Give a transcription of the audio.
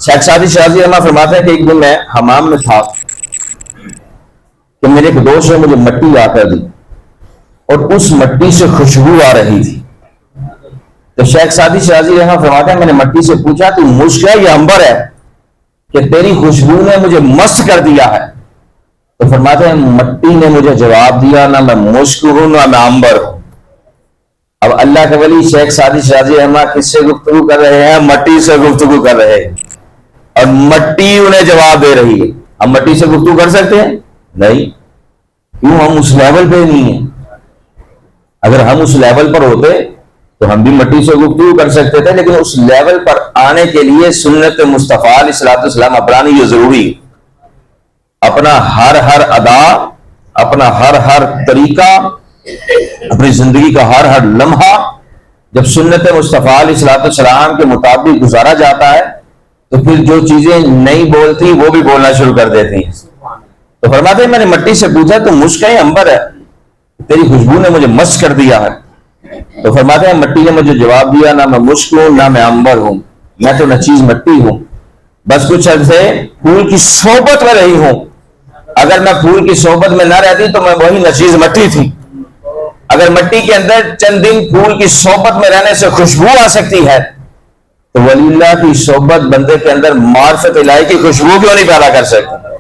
شیخ Saadi شرازی رحمہ فرماتے ہیں کہ ایک دن میں حمام میں تھا کہ میرے ایک دوست نے مجھے مٹی لا کر دی اور اس مٹی سے خوشبو آ رہی تھی. تو شیخ سعدی شرازی رحمہ فرماتے ہیں میں نے مٹی سے پوچھا تو مشک ہے یا عنبر ہے کہ تیری خوشبو نے مجھے مست کر دیا ہے؟ تو فرماتے ہیں مٹی نے مجھے جواب دیا نہ میں مشک ہوں نہ میں عنبر ہوں. اب اللہ کے ولی شیخ سعدی شرازی رحمہ کس سے گفتگو کر رہے ہیں؟ مٹی سے گفتگو کر رہے ہیں اور مٹی انہیں جواب دے رہی ہے. ہم مٹی سے گفتگو کر سکتے ہیں؟ نہیں. کیوں؟ ہم اس لیول پہ نہیں ہیں. اگر ہم اس لیول پر ہوتے تو ہم بھی مٹی سے گفتگو کر سکتے تھے، لیکن اس لیول پر آنے کے لیے سنت مصطفیٰ علیہ الصلوۃ والسلام اپنانی یہ ضروری. اپنا ہر ادا، اپنا ہر طریقہ، اپنی زندگی کا ہر لمحہ جب سنت مصطفیٰ علیہ الصلوۃ والسلام کے مطابق گزارا جاتا ہے تو پھر جو چیزیں نہیں بولتی وہ بھی بولنا شروع کر دیتی ہیں. تو فرماتے ہیں میں نے مٹی سے پوچھا تو مشک ہے عنبر ہے؟ تیری خوشبو نے مجھے مست کر دیا ہے. تو فرماتے ہیں مٹی نے مجھے جواب دیا نہ میں مشک ہوں نہ میں عنبر ہوں، میں تو نچیز مٹی ہوں. بس کچھ عرصے پھول کی صحبت میں رہی ہوں. اگر میں پھول کی صحبت میں نہ رہتی تو میں وہی نچیز مٹی تھی. اگر مٹی کے اندر چند دن پھول کی صحبت میں رہنے سے خوشبو آ سکتی ہے تو ولی اللہ کی صحبت بندے کے اندر معرفت الہی کی خوشبو کیوں نہیں پیدا کر سکتی؟